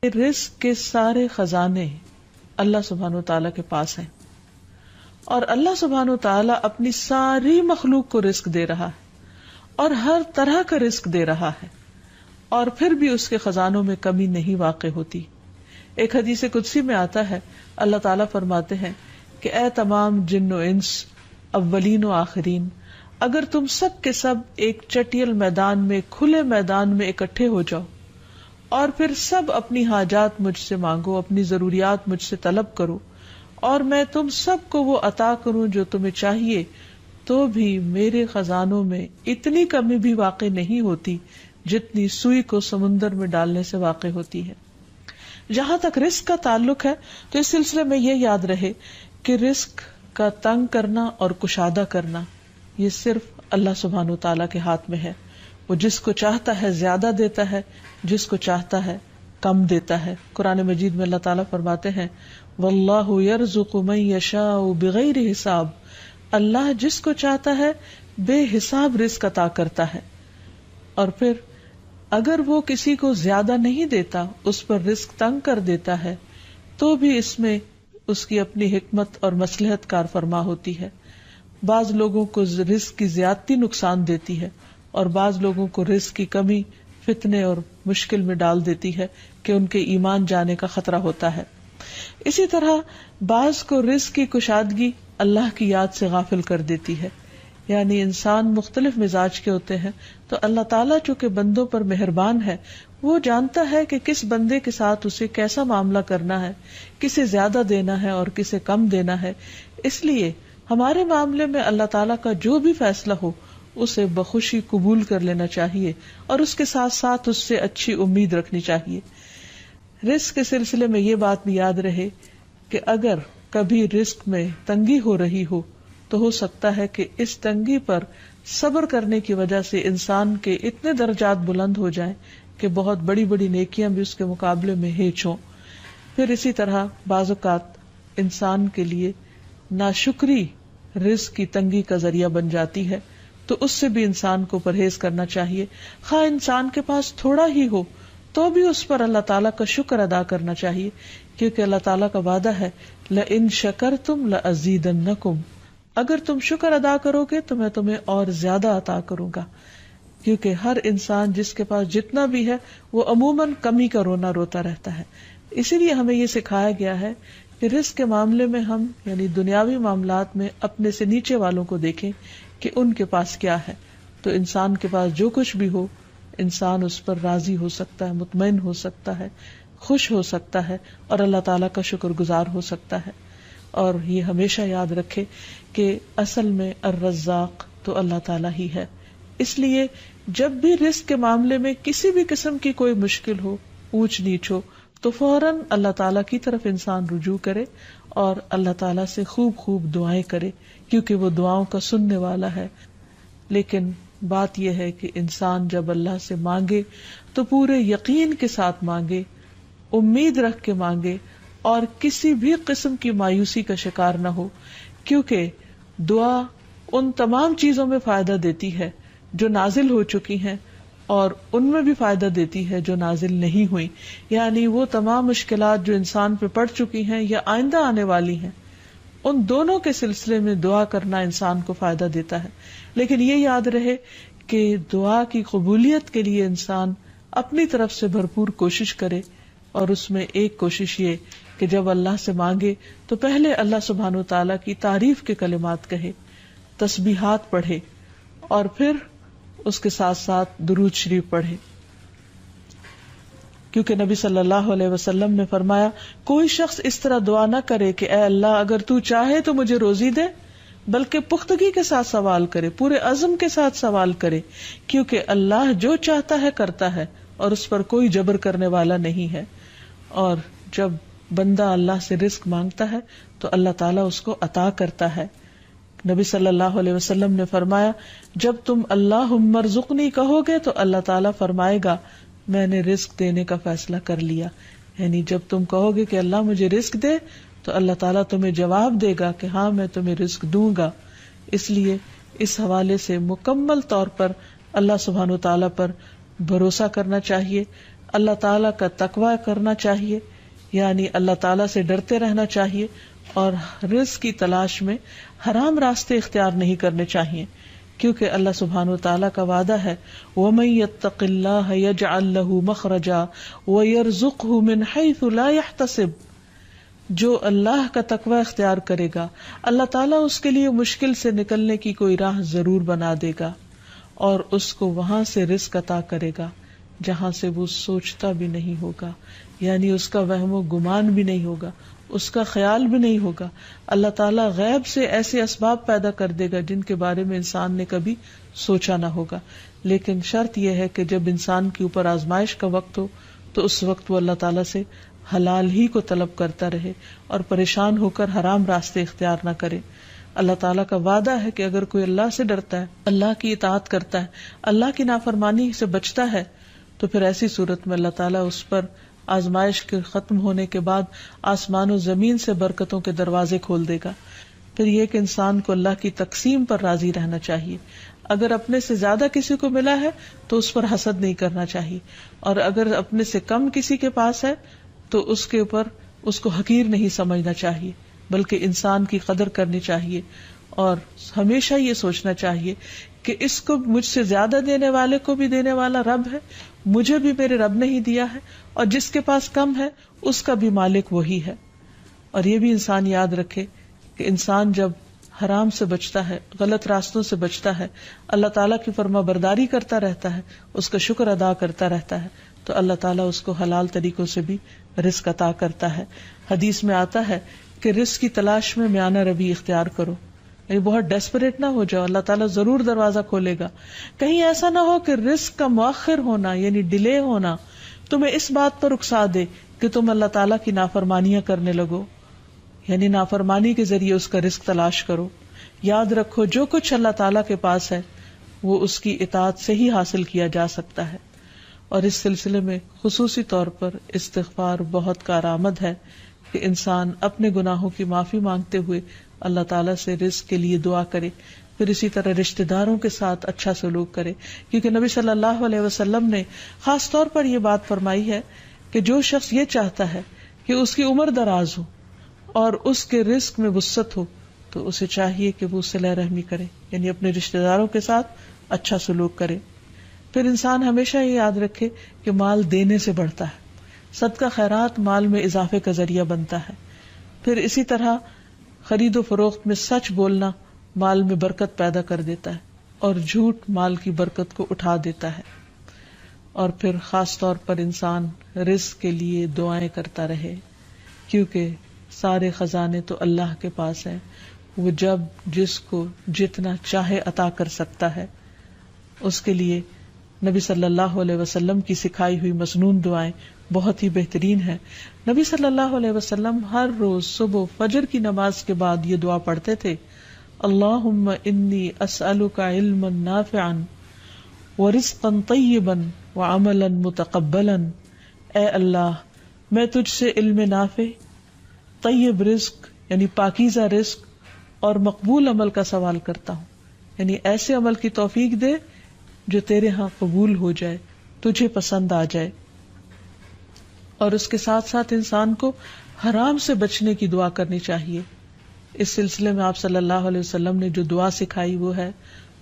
رزق کے سارے خزانے اللہ سبحانہ و تعالیٰ کے پاس ہیں، اور اللہ سبحانہ و تعالیٰ اپنی ساری مخلوق کو رزق دے رہا ہے اور ہر طرح کا رزق دے رہا ہے، اور پھر بھی اس کے خزانوں میں کمی نہیں واقع ہوتی. ایک حدیث قدسی میں آتا ہے، اللہ تعالیٰ فرماتے ہیں کہ اے تمام جن و انس، اولین و آخرین، اگر تم سب کے سب ایک چٹیل میدان میں، کھلے میدان میں اکٹھے ہو جاؤ اور پھر سب اپنی حاجات مجھ سے مانگو، اپنی ضروریات مجھ سے طلب کرو، اور میں تم سب کو وہ عطا کروں جو تمہیں چاہیے، تو بھی میرے خزانوں میں اتنی کمی بھی واقع نہیں ہوتی جتنی سوئی کو سمندر میں ڈالنے سے واقع ہوتی ہے. جہاں تک رزق کا تعلق ہے تو اس سلسلے میں یہ یاد رہے کہ رزق کا تنگ کرنا اور کشادہ کرنا یہ صرف اللہ سبحانہ وتعالیٰ کے ہاتھ میں ہے. وہ جس کو چاہتا ہے زیادہ دیتا ہے، جس کو چاہتا ہے کم دیتا ہے. قرآن مجید میں اللہ تعالیٰ فرماتے ہیں واللہ یرزق من یشاء بغیر حساب، اللہ جس کو چاہتا ہے بے حساب رزق عطا کرتا ہے. اور پھر اگر وہ کسی کو زیادہ نہیں دیتا، اس پر رزق تنگ کر دیتا ہے، تو بھی اس میں اس کی اپنی حکمت اور مصلحت کار فرما ہوتی ہے. بعض لوگوں کو رزق کی زیادتی نقصان دیتی ہے، اور بعض لوگوں کو رزق کی کمی فتنے اور مشکل میں ڈال دیتی ہے کہ ان کے ایمان جانے کا خطرہ ہوتا ہے. اسی طرح بعض کو رزق کی کشادگی اللہ کی یاد سے غافل کر دیتی ہے. یعنی انسان مختلف مزاج کے ہوتے ہیں، تو اللہ تعالیٰ چونکہ بندوں پر مہربان ہے، وہ جانتا ہے کہ کس بندے کے ساتھ اسے کیسا معاملہ کرنا ہے، کسے زیادہ دینا ہے اور کسے کم دینا ہے. اس لیے ہمارے معاملے میں اللہ تعالیٰ کا جو بھی فیصلہ ہو اسے بخوشی قبول کر لینا چاہیے، اور اس کے ساتھ ساتھ اس سے اچھی امید رکھنی چاہیے. رزق کے سلسلے میں یہ بات بھی یاد رہے کہ اگر کبھی رزق میں تنگی ہو رہی ہو تو ہو سکتا ہے کہ اس تنگی پر صبر کرنے کی وجہ سے انسان کے اتنے درجات بلند ہو جائیں کہ بہت بڑی بڑی نیکیاں بھی اس کے مقابلے میں ہیچ ہوں. پھر اسی طرح بعض اوقات انسان کے لیے ناشکری رزق کی تنگی کا ذریعہ بن جاتی ہے، تو اس سے بھی انسان کو پرہیز کرنا چاہیے. خواہ انسان کے پاس تھوڑا ہی ہو تو بھی اس پر اللہ تعالیٰ کا شکر ادا کرنا چاہیے، کیونکہ اللہ تعالیٰ کا وعدہ ہے لَإِن شَكَرْتُمْ لَأَزِيدَنَّكُمْ، اگر تم شکر ادا کرو گے تو میں تمہیں اور زیادہ عطا کروں گا. کیونکہ ہر انسان جس کے پاس جتنا بھی ہے وہ عموماً کمی کا رونا روتا رہتا ہے. اسی لیے ہمیں یہ سکھایا گیا ہے کہ رزق کے معاملے میں ہم یعنی دنیاوی معاملات میں اپنے سے نیچے والوں کو دیکھیں کہ ان کے پاس کیا ہے. تو انسان کے پاس جو کچھ بھی ہو، انسان اس پر راضی ہو سکتا ہے، مطمئن ہو سکتا ہے، خوش ہو سکتا ہے، اور اللہ تعالیٰ کا شکر گزار ہو سکتا ہے. اور یہ ہمیشہ یاد رکھے کہ اصل میں الرزاق تو اللہ تعالیٰ ہی ہے. اس لیے جب بھی رزق کے معاملے میں کسی بھی قسم کی کوئی مشکل ہو، اونچ نیچ ہو، تو فوراً اللہ تعالیٰ کی طرف انسان رجوع کرے اور اللہ تعالیٰ سے خوب خوب دعائیں کرے، کیونکہ وہ دعاؤں کا سننے والا ہے. لیکن بات یہ ہے کہ انسان جب اللہ سے مانگے تو پورے یقین کے ساتھ مانگے، امید رکھ کے مانگے، اور کسی بھی قسم کی مایوسی کا شکار نہ ہو، کیونکہ دعا ان تمام چیزوں میں فائدہ دیتی ہے جو نازل ہو چکی ہیں، اور ان میں بھی فائدہ دیتی ہے جو نازل نہیں ہوئی. یعنی وہ تمام مشکلات جو انسان پہ پڑ چکی ہیں یا آئندہ آنے والی ہیں، ان دونوں کے سلسلے میں دعا کرنا انسان کو فائدہ دیتا ہے. لیکن یہ یاد رہے کہ دعا کی قبولیت کے لیے انسان اپنی طرف سے بھرپور کوشش کرے، اور اس میں ایک کوشش یہ کہ جب اللہ سے مانگے تو پہلے اللہ سبحانہ وتعالیٰ کی تعریف کے کلمات کہے، تسبیحات پڑھے، اور پھر اس کے ساتھ ساتھ درود شریف پڑھے. کیونکہ نبی صلی اللہ علیہ وسلم نے فرمایا کوئی شخص اس طرح دعا نہ کرے کہ اے اللہ اگر تو چاہے تو مجھے روزی دے، بلکہ پختگی کے ساتھ سوال کرے، پورے عزم کے ساتھ سوال کرے، کیونکہ اللہ جو چاہتا ہے کرتا ہے اور اس پر کوئی جبر کرنے والا نہیں ہے. اور جب بندہ اللہ سے رزق مانگتا ہے تو اللہ تعالیٰ اس کو عطا کرتا ہے. نبی صلی اللہ علیہ وسلم نے فرمایا جب تم اللہم ارزقنی کہو گے تو اللہ تعالیٰ فرمائے گا میں نے رزق دینے کا فیصلہ کر لیا. یعنی جب تم کہو گے کہ اللہ مجھے رزق دے تو اللہ تعالیٰ تمہیں جواب دے گا کہ ہاں میں تمہیں رزق دوں گا. اس لیے اس حوالے سے مکمل طور پر اللہ سبحانہ وتعالیٰ پر بھروسہ کرنا چاہیے، اللہ تعالیٰ کا تقوی کرنا چاہیے، یعنی اللہ تعالیٰ سے ڈرتے رہنا چاہیے، اور رزق کی تلاش میں حرام راستے اختیار نہیں کرنے چاہیے، کیونکہ اللہ سبحانہ وتعالیٰ کا وعدہ ہے وَمَن يَتَّقِ اللَّهَ يَجْعَل لَّهُ مَخْرَجًا وَيَرْزُقْهُ مِنْ حَيْثُ لَا يَحْتَسِبُ، جو اللہ کا تقوی اختیار کرے گا اللہ تعالیٰ اس کے لیے مشکل سے نکلنے کی کوئی راہ ضرور بنا دے گا، اور اس کو وہاں سے رزق عطا کرے گا جہاں سے وہ سوچتا بھی نہیں ہوگا، یعنی اس کا وہم و گمان بھی نہیں ہوگا، اس کا خیال بھی نہیں ہوگا۔ اللہ تعالیٰ غیب سے ایسے اسباب پیدا کر دے گا جن کے بارے میں انسان نے کبھی سوچا نہ ہوگا، لیکن شرط یہ ہے کہ جب انسان کے اوپر آزمائش کا وقت ہو تو اس وقت وہ اللہ تعالیٰ سے حلال ہی کو طلب کرتا رہے اور پریشان ہو کر حرام راستے اختیار نہ کرے۔ اللہ تعالیٰ کا وعدہ ہے کہ اگر کوئی اللہ سے ڈرتا ہے، اللہ کی اطاعت کرتا ہے، اللہ کی نافرمانی سے بچتا ہے، تو پھر ایسی صورت میں اللہ تعالیٰ اس پر آزمائش کے ختم ہونے کے بعد آسمان و زمین سے برکتوں کے دروازے کھول دے گا۔ پھر یہ کہ انسان کو اللہ کی تقسیم پر راضی رہنا چاہیے، اگر اپنے سے زیادہ کسی کو ملا ہے تو اس پر حسد نہیں کرنا چاہیے، اور اگر اپنے سے کم کسی کے پاس ہے تو اس کے اوپر اس کو حقیر نہیں سمجھنا چاہیے، بلکہ انسان کی قدر کرنی چاہیے، اور ہمیشہ یہ سوچنا چاہیے کہ اس کو مجھ سے زیادہ دینے والے کو بھی دینے والا رب ہے، مجھے بھی میرے رب نے ہی دیا ہے، اور جس کے پاس کم ہے اس کا بھی مالک وہی ہے۔ اور یہ بھی انسان یاد رکھے کہ انسان جب حرام سے بچتا ہے، غلط راستوں سے بچتا ہے، اللہ تعالیٰ کی فرما برداری کرتا رہتا ہے، اس کا شکر ادا کرتا رہتا ہے، تو اللہ تعالیٰ اس کو حلال طریقوں سے بھی رزق عطا کرتا ہے۔ حدیث میں آتا ہے کہ رزق کی تلاش میں میانہ روی اختیار کرو، یعنی بہت ڈیسپریٹ نہ ہو جاؤ، اللہ تعالیٰ ضرور دروازہ کھولے گا۔ کہیں ایسا نہ ہو کہ رزق کا مؤخر ہونا یعنی ڈیلے ہونا تمہیں اس بات پر اکسا دے کہ تم اللہ تعالیٰ کی نافرمانیاں کرنے لگو، یعنی نافرمانی کے ذریعے اس کا رزق تلاش کرو۔ یاد رکھو جو کچھ اللہ تعالیٰ کے پاس ہے وہ اس کی اطاعت سے ہی حاصل کیا جا سکتا ہے، اور اس سلسلے میں خصوصی طور پر استغفار بہت کارآمد ہے کہ انسان اپنے گناہوں کی معافی مانگتے ہوئے اللہ تعالیٰ سے رزق کے لیے دعا کرے، پھر اسی طرح رشتہ داروں کے ساتھ اچھا سلوک کرے، کیونکہ نبی صلی اللہ علیہ وسلم نے خاص طور پر یہ بات فرمائی ہے کہ جو شخص یہ چاہتا ہے کہ اس کی عمر دراز ہو اور اس کے رزق میں وسعت ہو تو اسے چاہیے کہ وہ صلہ رحمی کرے، یعنی اپنے رشتہ داروں کے ساتھ اچھا سلوک کرے۔ پھر انسان ہمیشہ یہ یاد رکھے کہ مال دینے سے بڑھتا ہے، صدقہ خیرات مال میں اضافے کا ذریعہ بنتا ہے۔ پھر اسی طرح خرید و فروخت میں سچ بولنا مال میں برکت پیدا کر دیتا ہے، اور جھوٹ مال کی برکت کو اٹھا دیتا ہے۔ اور پھر خاص طور پر انسان رزق کے لیے دعائیں کرتا رہے، کیونکہ سارے خزانے تو اللہ کے پاس ہیں، وہ جب جس کو جتنا چاہے عطا کر سکتا ہے۔ اس کے لیے نبی صلی اللہ علیہ وسلم کی سکھائی ہوئی مسنون دعائیں بہت ہی بہترین ہیں۔ نبی صلی اللہ علیہ وسلم ہر روز صبح فجر کی نماز کے بعد یہ دعا پڑھتے تھے، اللہم انی اسألک علما نافعا ورزقا طیبا وعملا متقبلا، اے اللہ میں تجھ سے علم نافع، طیب رزق یعنی پاکیزہ رزق اور مقبول عمل کا سوال کرتا ہوں، یعنی ایسے عمل کی توفیق دے جو تیرے ہاں قبول ہو جائے، تجھے پسند آ جائے۔ اور اس کے ساتھ ساتھ انسان کو حرام سے بچنے کی دعا کرنی چاہیے۔ اس سلسلے میں آپ صلی اللہ علیہ وسلم نے جو دعا سکھائی وہ ہے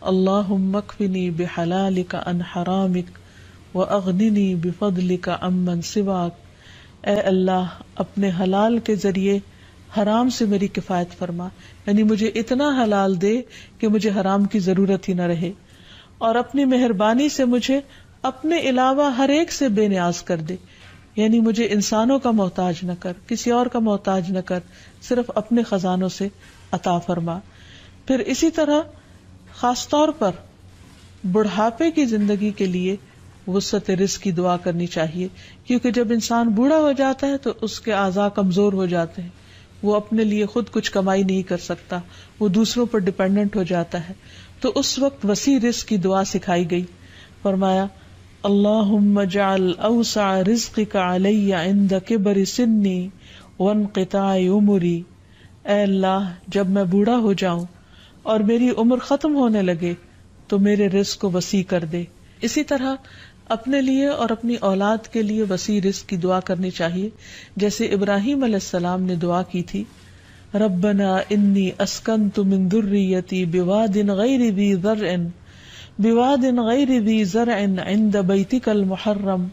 اللہم اکفنی بحلالک عن حرامک واغننی بفضلک عمن سواک، اے اللہ اپنے حلال کے ذریعے حرام سے میری کفایت فرما، یعنی مجھے اتنا حلال دے کہ مجھے حرام کی ضرورت ہی نہ رہے، اور اپنی مہربانی سے مجھے اپنے علاوہ ہر ایک سے بے نیاز کر دے، یعنی مجھے انسانوں کا محتاج نہ کر، کسی اور کا محتاج نہ کر، صرف اپنے خزانوں سے عطا فرما۔ پھر اسی طرح خاص طور پر بڑھاپے کی زندگی کے لیے وسعت رزق کی دعا کرنی چاہیے، کیونکہ جب انسان بوڑھا ہو جاتا ہے تو اس کے اعضاء کمزور ہو جاتے ہیں، وہ اپنے لیے خود کچھ کمائی نہیں کر سکتا، وہ دوسروں پر ڈیپینڈنٹ ہو جاتا ہے، تو اس وقت وسیع رزق کی دعا سکھائی گئی۔ فرمایا اللہم اجعل اوسع رزقک علی عند کبر سنی وانقطاع عمری، اے اللہ جب میں بوڑھا ہو جاؤں اور میری عمر ختم ہونے لگے تو میرے رزق کو وسیع کر دے۔ اسی طرح اپنے لیے اور اپنی اولاد کے لیے وسیع رزق کی دعا کرنی چاہیے، جیسے ابراہیم علیہ السلام نے دعا کی تھی، ربنا انی اسکنت من ذریتی بواد غیر ذی زرع عند بیتک المحرم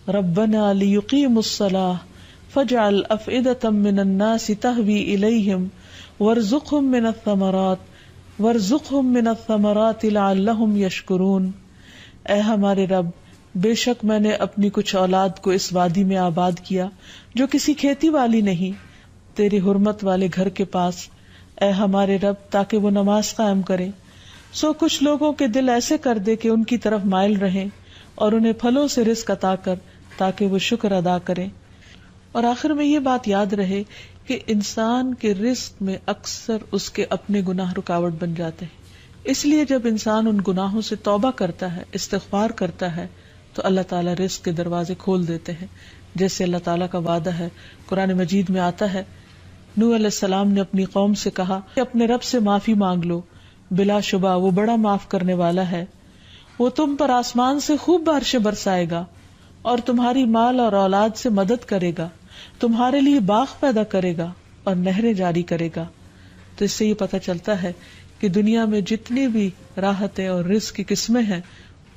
ربنا لیقیموا الصلاة فاجعل افئدة من الناس تهوی الیہم وارزقهم من الثمرات لعلهم یشکرون۔ اے ہمارے رب، بے شک میں نے اپنی کچھ اولاد کو اس وادی میں آباد کیا جو کسی کھیتی والی نہیں، تیری حرمت والے گھر کے پاس، اے ہمارے رب، تاکہ وہ نماز قائم کریں۔ سو کچھ لوگوں کے دل ایسے کر دے کہ ان کی طرف مائل رہیں، اور انہیں پھلوں سے رزق عطا کر تاکہ وہ شکر ادا کریں۔ اور آخر میں یہ بات یاد رہے کہ انسان کے رزق میں اکثر اس کے اپنے گناہ رکاوٹ بن جاتے ہیں، اس لیے جب انسان ان گناہوں سے توبہ کرتا ہے، استغفار کرتا ہے، تو اللہ تعالیٰ رزق کے دروازے کھول دیتے ہیں، جیسے اللہ تعالیٰ کا وعدہ ہے۔ قرآن مجید میں آتا ہے، نوح علیہ السلام نے اپنی قوم سے کہا کہ اپنے رب سے معافی مانگ لو، بلا شبہ وہ بڑا معاف کرنے والا ہے، وہ تم پر آسمان سے خوب بارشیں برسائے گا اور تمہاری مال اور اولاد سے مدد کرے گا، تمہارے لیے باغ پیدا کرے گا اور نہریں جاری کرے گا۔ تو اس سے یہ پتہ چلتا ہے کہ دنیا میں جتنی بھی راحتیں اور رزق کی قسمیں ہیں،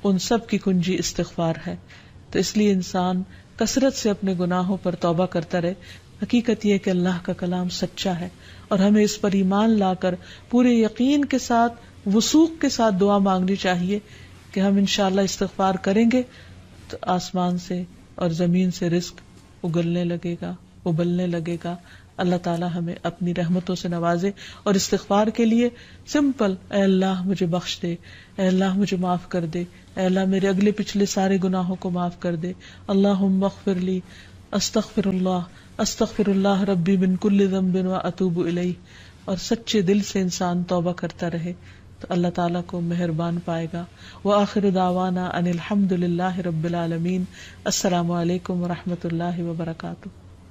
ان سب کی کنجی استغفار ہے۔ تو اس لیے انسان کثرت سے اپنے گناہوں پر توبہ کرتا رہے۔ حقیقت یہ کہ اللہ کا کلام سچا ہے، اور ہمیں اس پر ایمان لا کر پورے یقین کے ساتھ، وثوق کے ساتھ دعا مانگنی چاہیے کہ ہم انشاءاللہ استغفار کریں گے تو آسمان سے اور زمین سے رزق اگلنے لگے گا، ابلنے لگے گا۔ اللہ تعالیٰ ہمیں اپنی رحمتوں سے نوازے۔ اور استغفار کے لیے سمپل، اے اللہ مجھے بخش دے، اے اللہ مجھے معاف کر دے، اے اللہ میرے اگلے پچھلے سارے گناہوں کو معاف کر دے، اللہم اغفر لی، استغفر اللہ ربی من کل ذنب واتوب الیہ۔ اور سچے دل سے انسان توبہ کرتا رہے تو اللہ تعالیٰ کو مہربان پائے گا۔ وآخر دعوانا ان الحمد للہ رب العالمین۔ السلام علیکم ورحمۃ اللہ وبرکاتہ۔